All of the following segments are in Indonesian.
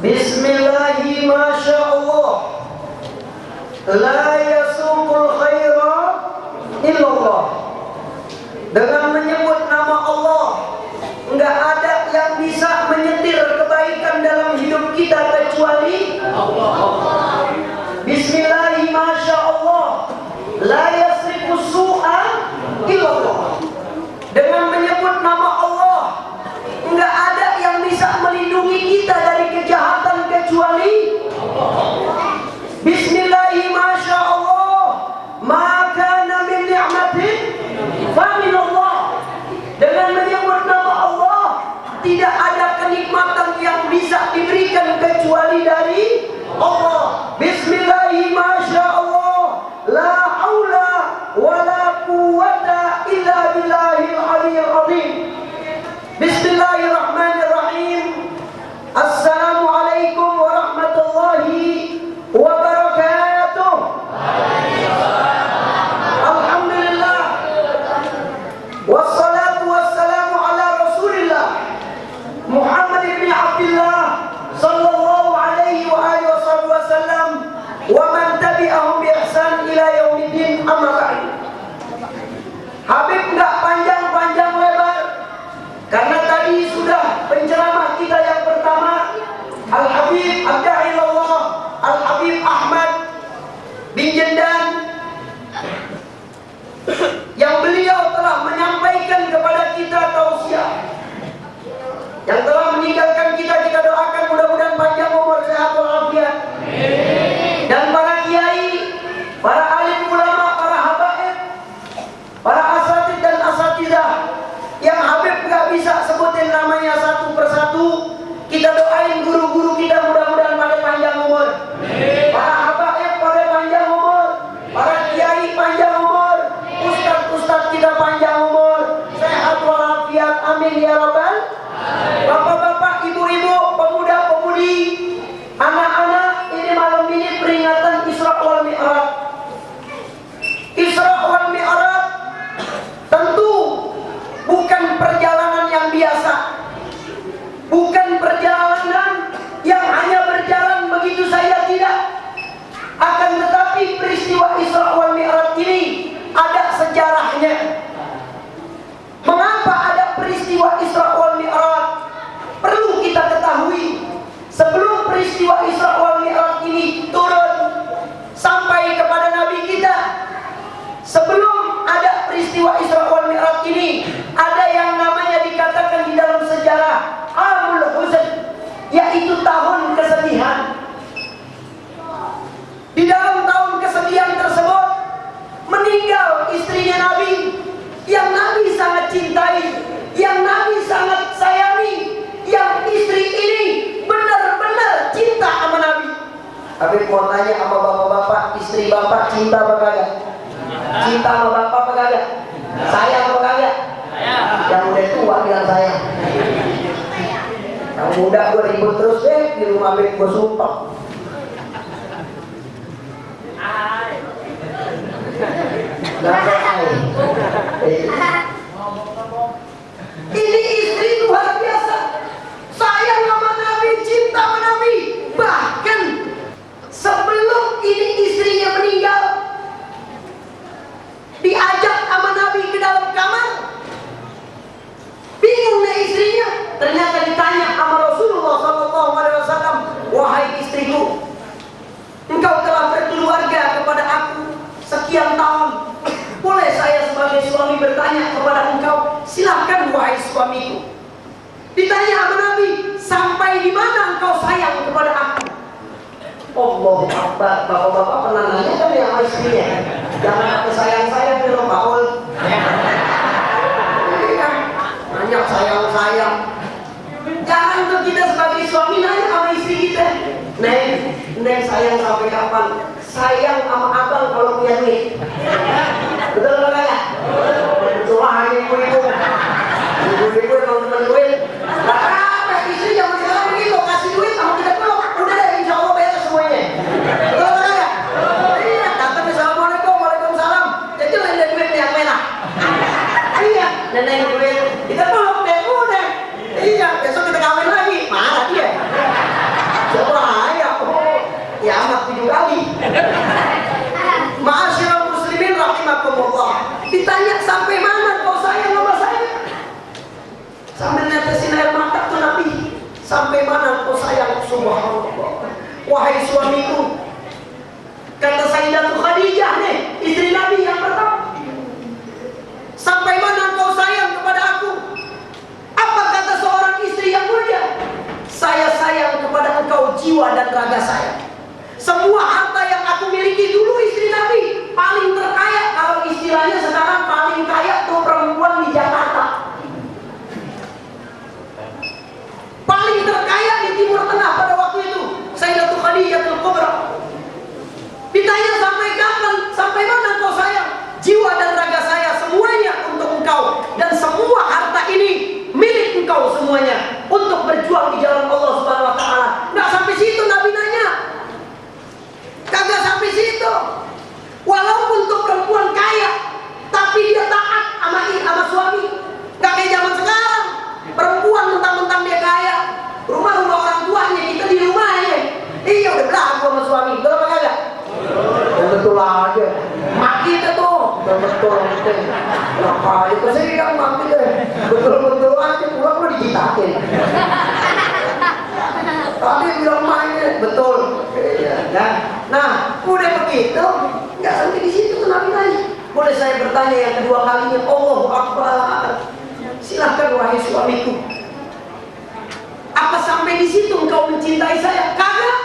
Bismillahi masyaallah. La yasuqul khaira illallah. Dengan menyebut nama Allah, enggak ada yang bisa menyetir kebaikan dalam hidup kita kecuali Allah. Bismillahi masyaallah. La yasriqus su'a illallah. Dengan menyebut nama Allah, enggak ada yang bisa melindungi kita dari kejahatan kecuali Allah. Bismillahi masyaallah. Ma kana min ni'matin fa min Allah. Dengan menyebut nama Allah, tidak ada kenikmatan yang bisa diberikan kecuali dari Allah. Bismillahi masyaallah. La haula wala quwwata illa billahil aliyyil azim. Bismillahirrahmanirrahim. Assalamualaikum warahmatullahi wabarakatuh. Alhamdulillah. Wassalatu wassalamu ala Rasulillah Muhammad ibn Abdullah sallallahu alaihi wa alihi wasallam wa man tabi'ahum bi ihsan ila yaumiddin, amma ba'd. Habib enggak panjang-panjang lebar, karena tadi sudah penceramah kita yang pertama, Al-Habib Abda'illallah Al-Habib Ahmad bin Jendan, yang beliau telah menyampaikan kepada kita tausiah, yang telah meninggalkan kita. Kita doakan mudah-mudahan panjang umur, sehat walafiat. Dan para kiai, para alim ulama, para habaib, para asatidz dan asatidzah yang Habib gak bisa sebutin namanya satu persatu, kita doain guru-guru kita mudah-mudahan pada panjang umur. Para habaib pada panjang umur, para kiai panjang umur, ustadz-ustadz kita panjang umur, sehat walafiat, amin ya rabbal. Bapak-bapak, ibu-ibu, pemuda-pemudi, anak-anak, ini malam ini peringatan Isra wal Mi'raj. Isra wal Mi'raj tentu bukan perjalanan yang biasa, bukan perjalanan yang hanya berjalan begitu saja, tidak. Akan tetapi peristiwa Isra wal Mi'raj ini ada sejarahnya. Mengapa ada peristiwa Isra wal Mi'raj? Perlu kita ketahui, sebelum peristiwa Isra wal Mi'raj ini turun sampai kepada Nabi kita, sebelum ada peristiwa Isra wal Mi'raj ini, ada yang namanya dikatakan di dalam sejarah Amul Huzn, yaitu tahun kesedihan. Di dalam tahun kesedihan tersebut meninggal istrinya Nabi, yang Nabi sangat cintai, yang Nabi sangat sayangi, yang istri ini benar-benar cinta sama Nabi. Tapi mau tanya sama bapak-bapak, istri bapak cinta apa kagak? Cinta sama bapak apa kagak? Sayang apa kagak? Yang udah tua bilang sayang. Yang muda gue ribut terus deh di rumah Habib, gue sumpah. Ini istri luar biasa, sayang sama Nabi, cinta sama Nabi. Bahkan sebelum ini istrinya meninggal, diajak sama Nabi ke dalam kamar. Bingungnya istrinya, ternyata ditanya sama Rasulullah SAW, wahai istriku, engkau telah berkeluarga kepada aku sekian tahun. Boleh saya sebagai suami bertanya kepada engkau? Silahkan wahai suamiku. Ditanya sama Nabi, sampai di mana engkau sayang kepada aku? Allahu Akbar. Bapak-bapak pernah nanya kan ya sama istrinya, jangan aku sayang-sayang di rumah Paul. Nanya sayang-sayang. Jangan tuh kita sebagai suami nanya sama istri kita, Neng sayang sampai kapan? Sayang sama abang kalau punya duit. Betul apa enggak? Betul hanya ibu-ibu. Ibu-ibu emang temen duit. Gak apa, istri zaman sekarang begitu, kasih duit sama kita peluk, udah deh insya Allah bayar semuanya. Betul apa enggak? Iya, datang assalamualaikum, waalaikumsalam. Jadi ada duit yang merah. Iya, nenek duit, kita peluk deh, udah. Iya, besok kita kawin lagi. Marah dia. Sampai mana engkau sayang? Subhanallah. Wahai suamiku, kata Sayyidatul Khadijah nih, istri Nabi yang pertama, sampai mana engkau sayang kepada aku? Apa kata seorang istri yang mulia? Saya sayang kepada engkau jiwa dan raga saya. Semua harta yang aku miliki dulu istri Nabi paling terkaya. Kalau istilahnya sekarang paling kaya tuh perempuan di Jakarta. Paling terkaya di Timur Tengah pada waktu itu Sayyidatul Khadijatul Kubra. Ditanya sampai kapan, sampai mana engkau sayang? Jiwa dan raga saya semuanya untuk engkau, dan semua harta ini milik engkau semuanya untuk berjuang di jalan Allah Subhanahu wa taala. Enggak sampai situ Nabi nanya. Kagak sampai situ. Walaupun tuh perempuan kaya, tapi dia taat sama suami. Enggak kayak zaman sekarang. Perempuan mentang-mentang dia kaya, rumah-rumah orang tuanya, kita di rumahnya. Iya udah belagu sama suami, betul apa kagak? Betul aja. Mak kita tuh, betul. Apa itu sih yang mak kita? Betul aja, pulang lu dicitakin. Tapi bilang mainnya betul. Nah, udah begitu, nggak sampai di situ tuh Nabi nanya. Boleh saya bertanya yang kedua kalinya? Allahu Akbar. Silahkan wahai suamiku. Apa sampai di situ engkau mencintai saya? Kagak.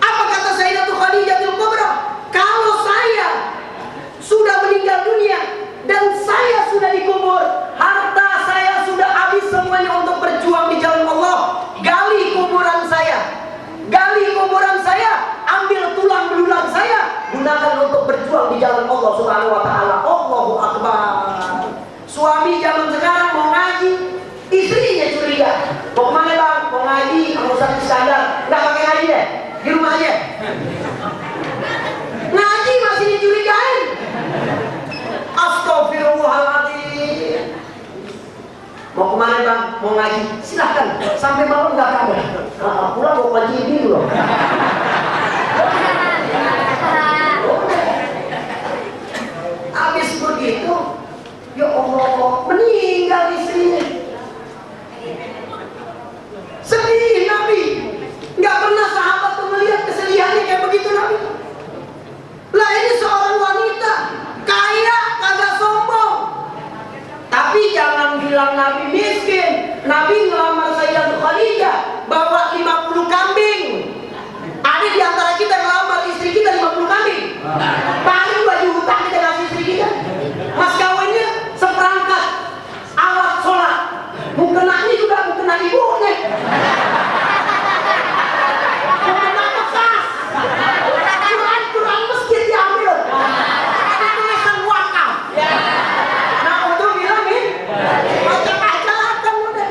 Apa kata Sayyidatul Khadijatul Kubra? Kalau saya sudah meninggal dunia dan saya sudah dikubur, harta saya sudah habis semuanya untuk berjuang di jalan Allah. Gali kuburan saya. Gali kuburan saya, ambil tulang belulang saya, gunakan untuk berjuang di jalan Allah Subhanahu wa taala. Allahu Akbar. Suami zaman sekarang mau ngaji, istrinya curiga. Mau kemana bang? Mau ngaji, mau Ustaz Iskandar. Nggak pakai ngaji deh, di rumah aja. Ngaji masih dicurigain. Astagfirullahaladzim. Mau kemana bang? Mau ngaji? Silahkan, sampai malam nggak kabar. Pulang mau ngaji dulu loh. Habis begitu, ya Allah, meninggal istrinya. Sedih Nabi. Nggak pernah sahabat tuh melihat kesedihannya kayak begitu Nabi. Lah ini seorang wanita kaya, kagak sombong. Tapi jangan bilang Nabi miskin. Nabi ngelamar Sayyidatul Khadijah bawa 50 kambing. Ada di antara kita yang ngelamar istri kita 50 kambing. Paling 2 juta kita kasih istri kita. Mas kawinnya seperangkat alat sholat. Mukenanya juga mukena ibunya. Mukena bekas. Quran masjid diambil. Tulisan wakaf. Nah untuk bilangin, macam-macam udah.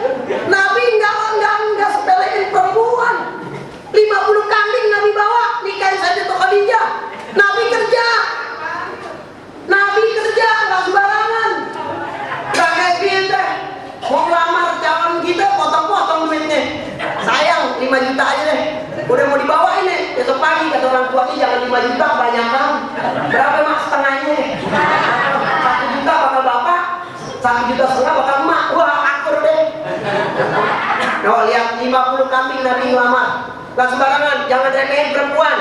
Nabi enggak sepelein perempuan. 50 kambing Nabi bawa nikahin Sayyidatul Khadijah. Nabi kerja, nggak sembarangan. Nggak kayak kita mau lamar calon kita potong-potong duitnya. Sayang 5 juta aja deh. Udah mau dibawain nih besok pagi, kata orang tuanya jangan 5 juta kebanyakan. Berapa mak setengahnya? 1 juta bakal bapak, 1,5 juta bakal emak. Wah akur deh. Nah lihat 50 kambing Nabi ngelamar. Gak sembarangan, jangan remehin perempuan.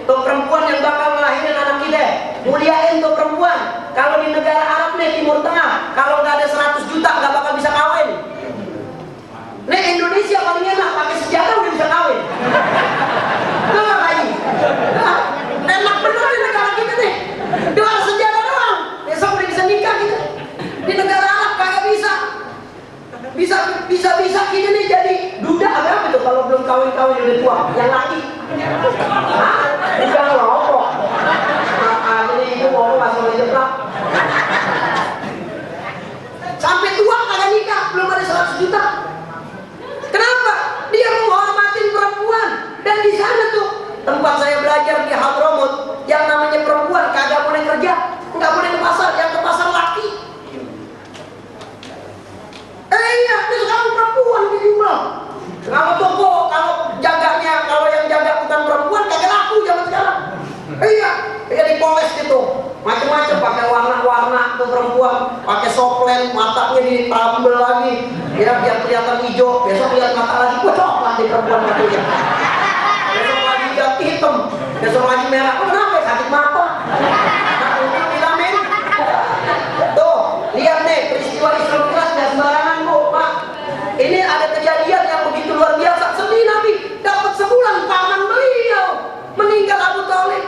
Tuh perempuan yang bakal ngelahirin anak kita, muliain tuh perempuan. Kalau di negara Arab nih, Timur Tengah, kalau nggak ada 100 juta nggak bakal bisa kawin. Nih Indonesia paling enak, pakai sejarah udah bisa kawin. Nggak lagi. Nah, enak bener di negara kita nih. Doang sejarah doang, besok udah bisa nikah kita. Di negara Arab kagak bisa. Bisa kita nih jadi duda apa itu kalau belum kawin udah tua, yang laki. Hah? Bukan rokok. Ini ibu ngomong asal jeplak. Sampai tua kagak nikah, belum ada 100 juta. Kenapa? Dia menghormatin perempuan. Dan di sana tuh tempat saya belajar di Hadramut, yang namanya perempuan kagak boleh kerja, nggak boleh ke pasar, yang ke pasar laki. Iya, ini sekarang perempuan di jumlah. Kalau toko, kalau yang jaga bukan perempuan, kagak laku. hitam hijau, besok lihat mata lagi, wah coklat di perempuan matanya. Besok lagi lihat hitam, besok lagi merah, kenapa sakit mata? Nah, untuk vitamin. Tuh, lihat nih peristiwa Isra Mi'raj dan sembarangan Bu, Pak. Ini ada kejadian yang begitu luar biasa. Sedih Nabi, dapat sebulan paman beliau meninggal Abu Thalib.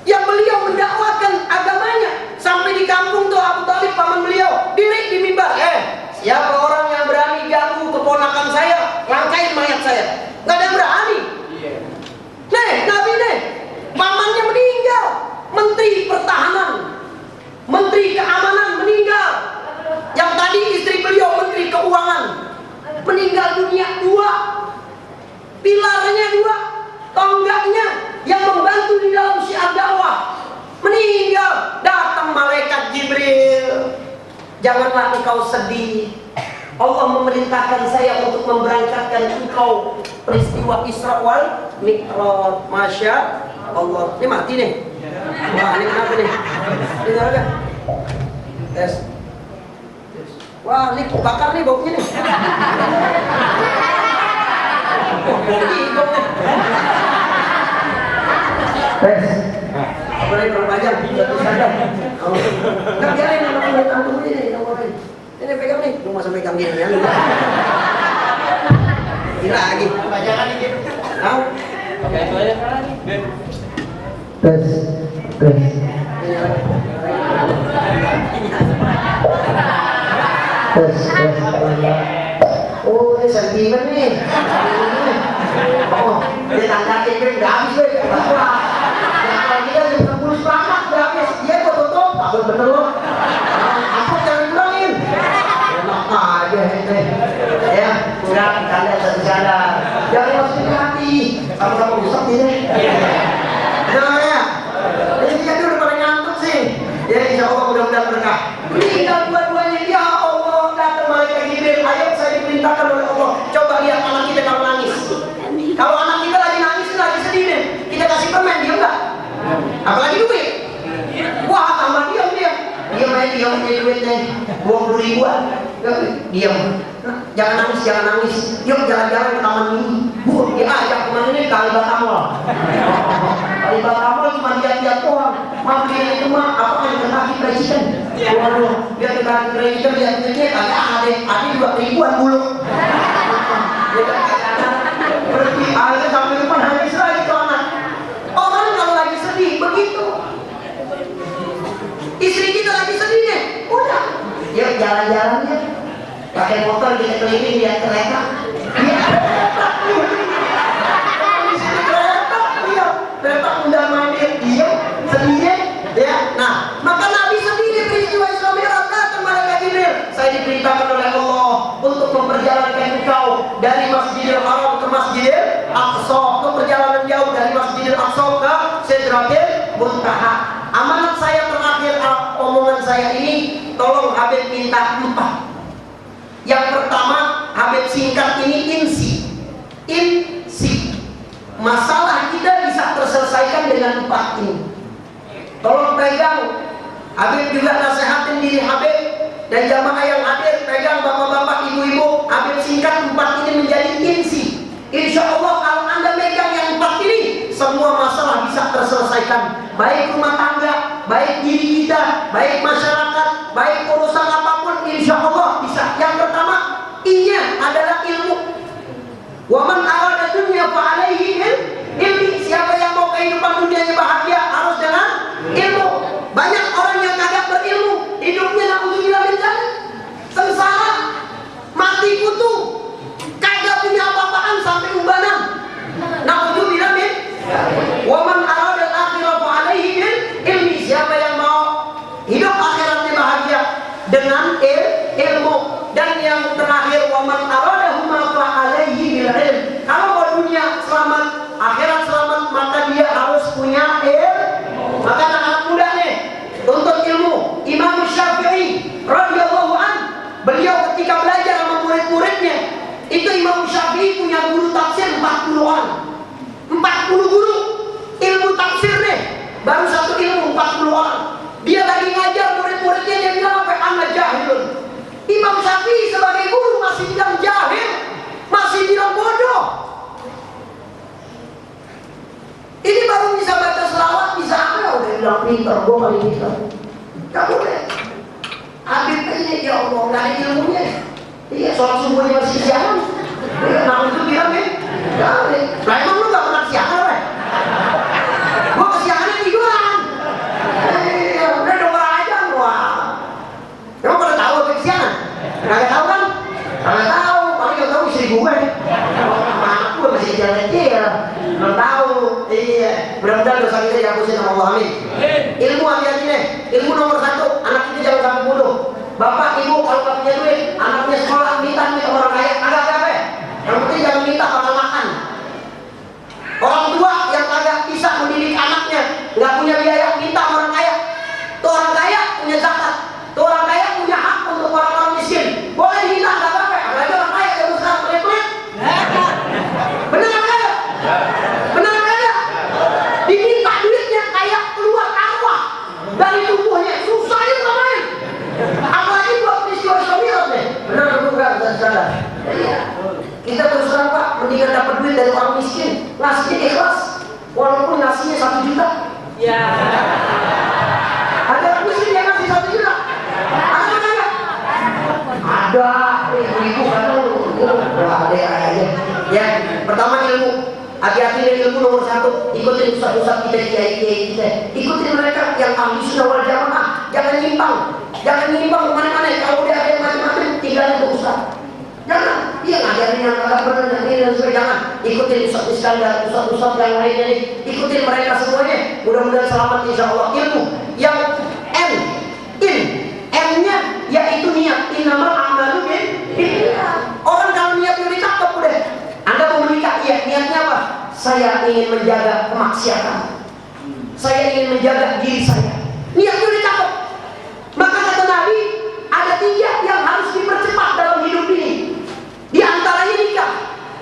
Yang beliau mendakwakan agamanya sampai di kampung tuh Abu Thalib paman beliau diri di mimbar. Siapa orang yang berani ganggu keponakan saya, langkain mayat saya. Nggak ada yang berani. Nih, Nabi nih, pamannya meninggal, Menteri Pertahanan, Menteri Keamanan meninggal. Yang tadi istri beliau Menteri Keuangan meninggal dunia 2. Pilarnya 2, tonggaknya yang membantu di dalam syiar dakwah meninggal. Datang malaikat Jibril, janganlah engkau sedih. Allah memerintahkan saya untuk memberangkatkan engkau peristiwa Isra wal Mi'raj. Masya Allah. Ini mati nih. Wah, ini kenapa nih? Dengar gak? Tes. Wah, ini bakar nih baunya nih. Bau hidung nih. Tes. Boleh perpanjang, satu sadar. Nggak biarin sama kulit antum ini, nomornya. Ini pegang nih, lu masa pegang gini ya? Gila lagi. Jangan dikit. Tahu? Oke, itu aja sekarang nih. Tes. Oh, ini sentimen nih. Oh, dia tanda kiri udah habis deh. Kalau dia bisa pulus banget, udah habis. Dia gua tutup, takut bener loh. Aku jangan kurangin. Enak aja ini. Ya, kurang kalian sadar. Jangan masukin hati. Sama-sama rusak ini. Dengar ya. Ini dia dulu pada ngantuk sih. Ya, insya Allah mudah-mudahan berkah. Meninggal dua-duanya, ya Allah, datang malaikat Jibril. Ayo saya diperintahkan oleh Allah. Coba lihat anak kita kalau nangis. Kalau anak kita lagi nangis, lagi sedih nih, kita kasih permen, dia enggak. Apalagi duit. Wah, tambah diam dia. Dia main diam punya duit nih, 20 ribuan. Diam. Jangan nangis. Yuk jalan-jalan ke taman ini. Bu, dia ajak kemana ini? Kalibatamol. Kalibatamol cuma lihat-lihat doang. Mah beli itu mah apa kan kaki presiden. Waduh, dia kaki presiden lihat-lihatnya kagak ada 2 ribuan bulu. Berarti akhirnya sampai depan nangis lagi tuh anak. Orang kalau lagi sedih begitu. Istri kita lagi sedih nih, udah. Yuk jalan-jalan ya. Pakai motor kita keliling lihat kereta. Kereta udah mandir, dia sedihnya, ya. Nah, maka Nabi sendiri peristiwa Isra Mi'raj datang malaikat Jibril. Saya diperintahkan oleh Allah untuk memperjalankan engkau dari Masjidil Haram ke Masjidil Aqsa, ke perjalanan jauh dari Masjidil Aqsa ke Sidratil Muntaha. Amanat saya terakhir, omongan saya ini, tolong Habib minta 4. Yang pertama, Habib singkat ini insi. Masalah kita bisa terselesaikan dengan 4 ini. Tolong pegang. Habib juga nasihatin diri Habib dan jamaah yang hadir, pegang bapak-bapak, ibu-ibu. Habib singkat 4 ini menjadi insi. Insya Allah kalau Anda pegang yang 4 ini, semua masalah bisa terselesaikan. Baik rumah tangga, baik diri kita, baik masyarakat, baik urusan apapun, insya Allah bisa. Yang pertama, I-nya adalah ilmu. Waman arada dunya fa'alaihi ilmi. Siapa yang mau kehidupan dunianya bahagia harus dengan ilmu. Banyak orang yang kagak berilmu, hidupnya na'udzubillah min dzalik, sengsara, mati kutu, kagak punya apa-apaan sampai umbanan. Na'udzubillah min. Waman arada al-akhirah fa'alaihi ilmi. Siapa yang mau hidup akhiratnya bahagia dengan ilmu. Dan yang terakhir, waman aradahuma fa'alaihi bil ilm. gue paling pintar. Gak boleh. Habib aja ya Allah, gak ada ilmunya. Iya, sholat subuhnya masih siang. Nah itu bilang ya, lah emang lu gak pernah siangan apa? Gue kesiangannya tiduran. Udah denger aja wah. Emang pada tahu apa kesiangan? Gak tahu kan? Gak tahu, paling gak tahu istri gue. Anak gue masih jalan kecil, belum tahu. Iya, mudah-mudahan dosa kita dihapusin sama Allah, amin. Ilmu hati-hati deh, ilmu nomor 1, anak kita jangan sampai bodoh. Bapak, ibu kalau gak punya duit, anaknya sekolah minta orang kaya, agak apa ya? Yang penting jangan minta bakal makan. Orang tua yang kagak bisa mendidik anaknya, nggak punya biaya, minta orang kaya. Tuh orang kaya punya zakat, tuh orang kaya punya hak untuk orang-orang miskin. Boleh minta, nggak apa-apa. Apalagi orang kaya yang sekarang pelit-pelit. Benar nggak kaya? Benar nggak kaya? Diminta duitnya kayak keluar arwah dari tubuhnya, susahnya ngapain? Apalagi buat peristiwa Soviet deh. Benar nggak sadar? Iya. Kita terus terang Pak, mendingan dapat duit dari orang miskin, ngasihnya ikhlas, walaupun ngasihnya 1 juta. Ya. Ada orang miskin yang ngasih 1 juta. Ada nggak? Ada. Ibu kata lu, ada aja. Ya, pertama ilmu. Hati-hati dengan ilmu nomor 1. Ikutin ustaz-ustaz kita, kiai-kiai kita. Ikutin mereka yang ahli sunnah wal jamaah. Jangan nyimpang. Jangan nyimpang kemana-mana. Kalau udah ada yang macam-macam, tinggalin ke ustaz. Jangan, dia ngajarin yang agak benar dan ini dan sebagainya. Jangan ikutin Ustaz Iskandar, Ustaz yang lainnya nih. Ikutin mereka semuanya. Mudah-mudahan selamat insya Allah. Ilmu yang M-nya yaitu niat. Innamal a'malu binniyat. Orang kalau niatnya dicakap udah. Anda mau menikah, iya niatnya apa? Saya ingin menjaga kemaksiatan. Saya ingin menjaga diri saya. Niatnya dicakap. Maka kata Nabi, ada 3 yang harus dipercepat dalam hidup ini. Di antaranya nikah.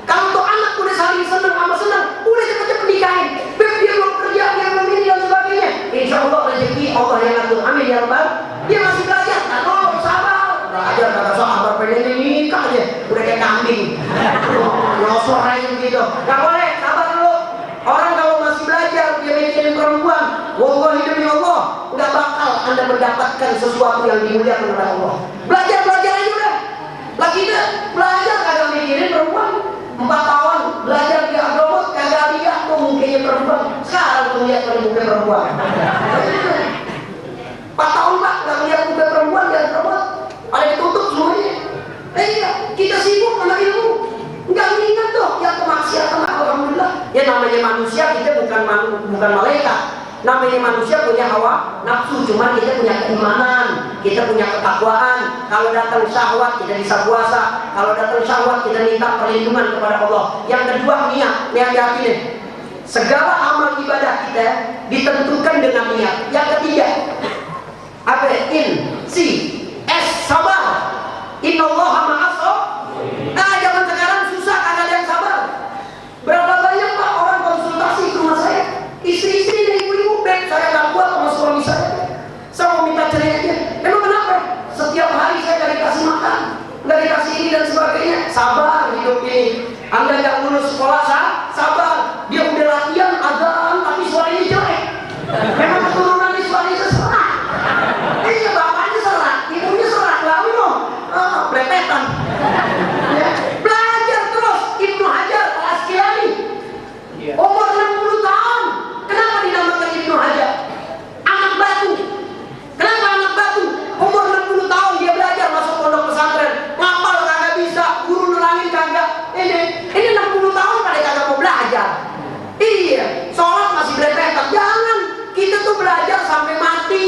Kalau tuh anak udah saling senang sama senang, udah cepet-cepet nikahin. Beb dia belum kerja, dia belum ini dan sebagainya. Insya Allah rezeki Allah yang ngatur. Amin ya Rabbal. Dia masih belajar, nah tolong sabar. Belajar kata sabar, pengen nikah aja, udah kayak kambing. Nyosor aja gitu. Gak boleh, sabar dulu. Orang kalau masih belajar, dia mikirin perempuan. Wallahi demi Allah, nggak bakal Anda mendapatkan sesuatu yang dimuliakan oleh Allah. Belajar aja udah. Lagi deh, belajar kagak mikirin perempuan. 4 tahun belajar di agama kagak lihat tuh mukanya perempuan. Sekarang tuh lihat muka perempuan. 4 tahun Pak nggak lihat muka perempuan, dia perempuan. Ada ditutup semuanya. Iya, kita sibuk sama ilmu. Nggak ingat tuh yang kemaksiatan. Alhamdulillah. Ya namanya manusia, kita bukan malaikat. Namanya manusia punya hawa nafsu, cuman kita punya keimanan, kita punya ketakwaan. Kalau datang syahwat kita bisa puasa, kalau datang syahwat kita minta perlindungan kepada Allah. Yang kedua niat, hati nih. Segala amal ibadah kita ditentukan dengan niat. Yang ketiga, apa? Sabar. Innallaha ma'as. Nah zaman sekarang susah, kagak ada yang sabar. Berapa banyak Pak orang konsultasi ke rumah saya, istri-istri dan ibu-ibu, Beb, saya gak kuat sama suami saya mau minta cerai aja. Emang kenapa? Setiap hari saya gak dikasih makan, gak dikasih ini dan sebagainya. Sabar hidup ini. Anda gak lulus sekolah, sabar. Dia udah latihan azan tapi suaranya jelek. Memang keturunan di suaranya serak. Iya, bapaknya serak, ibunya serak, lalu dong plepetan. Ya. Belajar terus. Ibnu Hajar Al-Asqalani umur 60 tahun. Kenapa dinamakan Ibnu Hajar? Anak batu. Kenapa anak batu? Umur 60 tahun dia belajar masuk pondok pesantren. Ngapal kagak bisa, guru nerangin kagak. Ini 60 tahun pada kagak mau belajar. Iya, sholat masih belepetan. Jangan, kita tuh belajar sampai mati.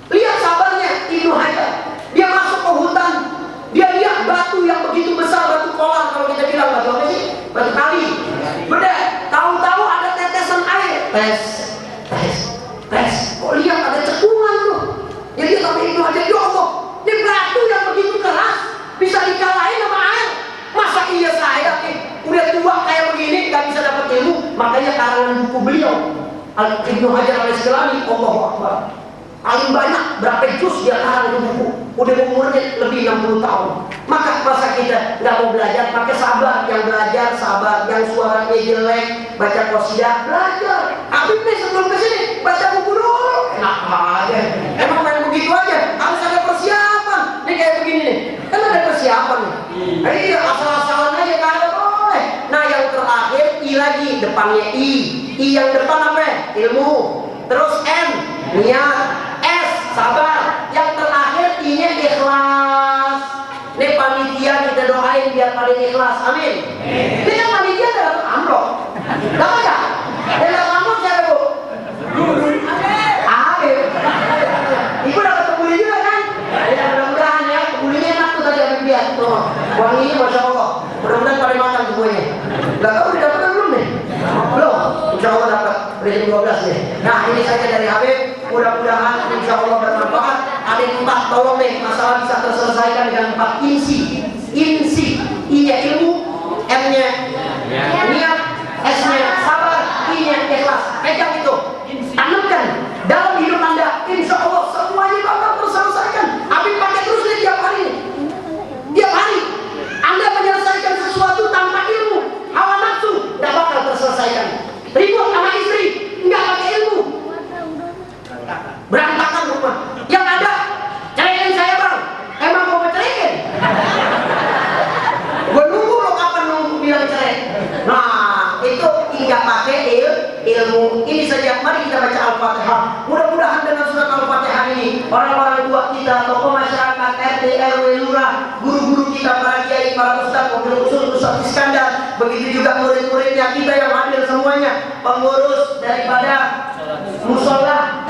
Lihat sabarnya Ibnu Hajar. Dia masuk ke hutan, dia lihat batu yang begitu besar, batu kolam kalau kita bilang batu apa sih? Batu kali. Beda, tahu-tahu ada tetesan air. Tes. Kok lihat ada cekungan tuh? Jadi sampai itu aja, ya Allah, ini batu yang begitu keras bisa dikalahin sama air. Masa iya saya udah tua kayak begini nggak bisa dapat ilmu? Makanya karangan buku beliau Ibnu Hajar Al-Asqalani, Allahu Akbar, paling banyak berapa juz dia karang itu buku. Udah umurnya lebih 60 tahun. Maka masa kita nggak mau belajar, pakai sabar. Yang belajar sabar, yang suaranya jelek baca qasidah belajar. Habib nih sebelum kesini baca buku dulu. enak aja. Emang main begitu aja, harus ada persiapan. Ini kayak begini nih, kan ada persiapan nih. Iya, asal-asalan aja kagak boleh. Nah yang terakhir I lagi, depannya I. I yang depan apa? Ilmu. Terus N, niat. S, sabar. Yang terakhir I-nya ikhlas. Ini panitia kita doain biar paling ikhlas. Amin. Ini kan panitia dalam amplop. Dapat ya? Dalam amplop siapa bu? Amin. Ibu dapat kebuli juga kan? Ya mudah-mudahan ya. Kebulinya enak tuh tadi Amin lihat. Tuh, wanginya Masya Allah. Mudah-mudahan pada makan semuanya. Gak tahu udah dapat belum nih? Belum? Insya Allah dapat. Udah jam 12 nih. Nah ini saja dari Habib. Mudah-mudahan Insya Allah bermanfaat. Ada 4, tolong nih, masalah bisa terselesaikan dengan 4 insi. Insi, I-nya ilmu, M-nya niat, S-nya sabar, I-nya ikhlas. Pegang itu, tanamkan dalam hidup Anda. Insya Allah semuanya bakal terselesaikan. Habib pakai terus nih tiap hari. Tiap hari Anda menyelesaikan sesuatu tanpa ilmu, hawa nafsu, tidak bakal terselesaikan. Ribut sama istri, nggak pakai ilmu, berantakan rumah. Yang ada, ceraiin saya bang. Emang mau menceraiin? Gue nunggu lo kapan nunggu bilang cerai. Nah itu nggak pakai ilmu. Ini saja. Mari kita baca Al-Fatihah. Mudah-mudahan dengan surat Al-Fatihah ini orang-orang tua kita, tokoh masyarakat, RT, RW, lurah, guru-guru kita, para kiai, para ustadz, wakil usul, Ustaz Iskandar, begitu juga murid-muridnya kita yang hadir semuanya, pengurus daripada musola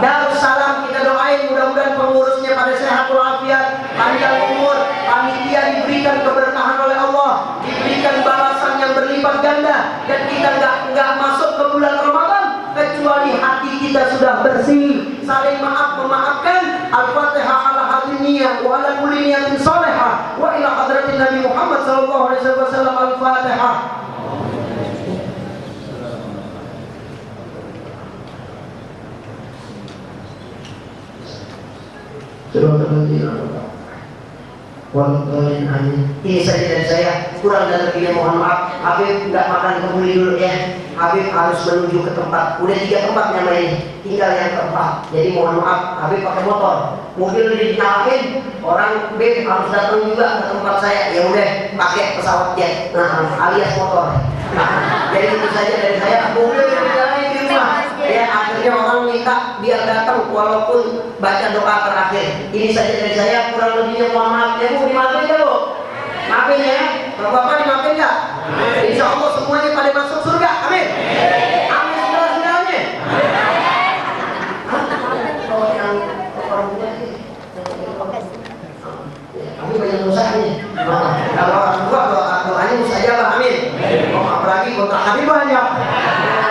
Darussalam, kita doain mudah-mudahan pengurusnya pada sehat walafiat, panjang umur, panitia diberikan keberkahan oleh Allah, diberikan balasan yang berlipat ganda, dan kita nggak masuk ke bulan Ramadan kecuali hati kita sudah bersih, saling maaf memaafkan. Al-Fatihah ala hadin niyah wa ala kulli niyatin salihah wa ila hadratin Nabi Muhammad sallallahu alaihi wasallam. Al-Fatihah. Ini saja dari saya, kurang dan lebihnya mohon maaf. Habib nggak makan kebuli dulu ya. Habib harus menuju ke tempat. Udah 3 tempat nyamain, tinggal yang keempat. Jadi mohon maaf, Habib pakai motor. Mobil dinyalain, orang B harus datang juga ke tempat saya. Ya udah, pakai pesawat jet, alias motor. Jadi itu saja dari saya. Mobil dinyalain di rumah. Ya akhirnya orang minta biar datang walaupun baca doa terakhir. Ini saja dari saya, kurang lebihnya mohon maaf. Ya Bu, dimaafin ya Bu. Maafin ya. Bapak-bapak dimaafin nggak? Insya Allah semuanya pada masuk surga. Amin. Amin segala-segalanya. Kalau yang orang punya sih, kami banyak dosanya. Kalau orang tua doanya mustajabah. Amin. Apalagi kontrak kami banyak,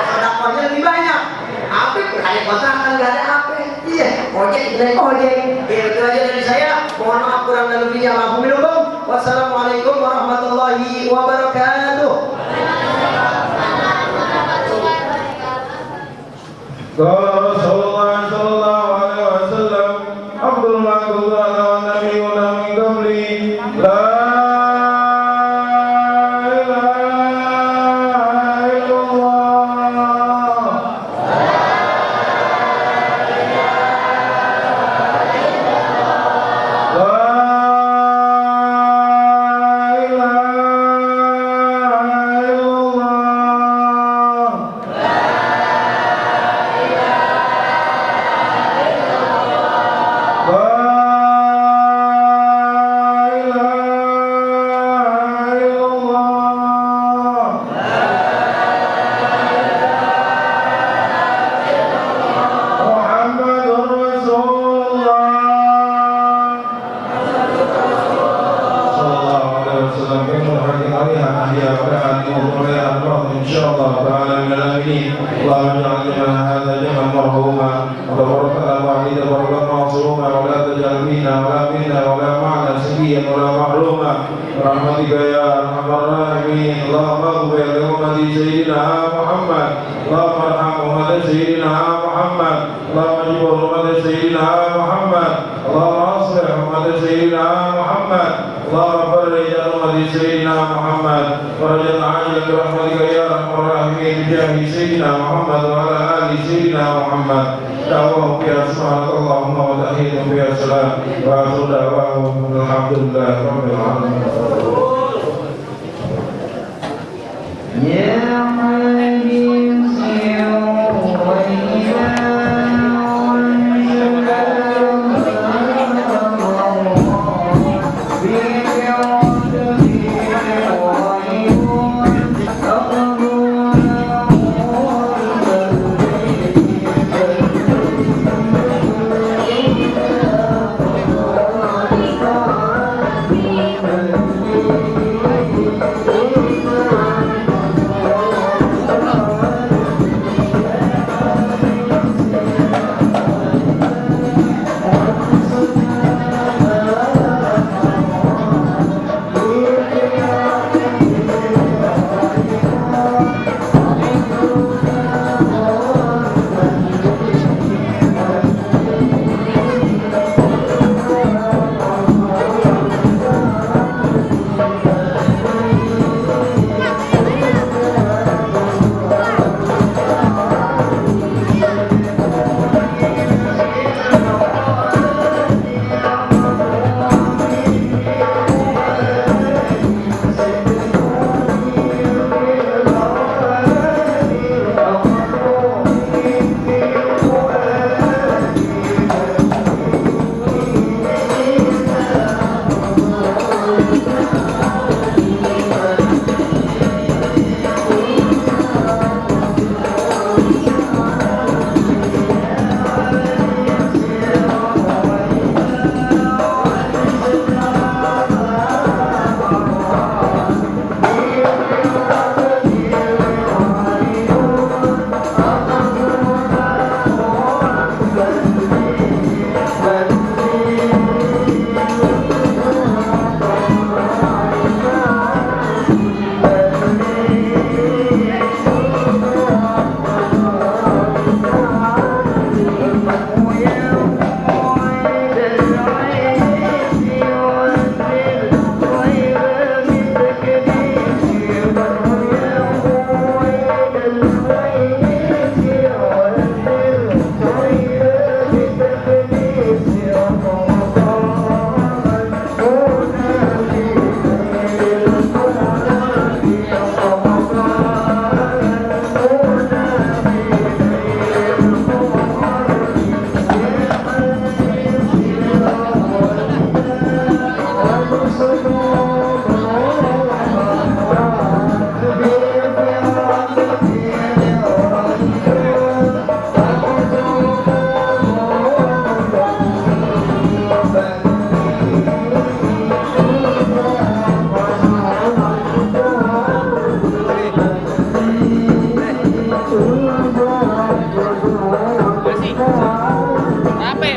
sedekahnya lebih banyak. Habib ada kontrakan nggak ada apa? Iya, ojek naik ojek. Ya itu aja dari saya. Mohon maaf kurang dan lebihnya. Wassalamualaikum warahmatullahi wabarakatuh. Rasulullah sallallahu alaihi wasallam, Abdul Maqdud nabiyuna min qabli, la Muhammad wa ala ali Sayyidina Muhammad. دعواهم فيها سبحانك اللهم وتحييهم فيها السلام وآخر دعواهم الحمد لله رب العالمين.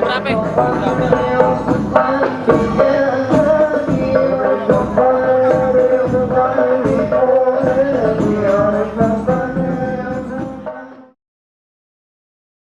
Berapa?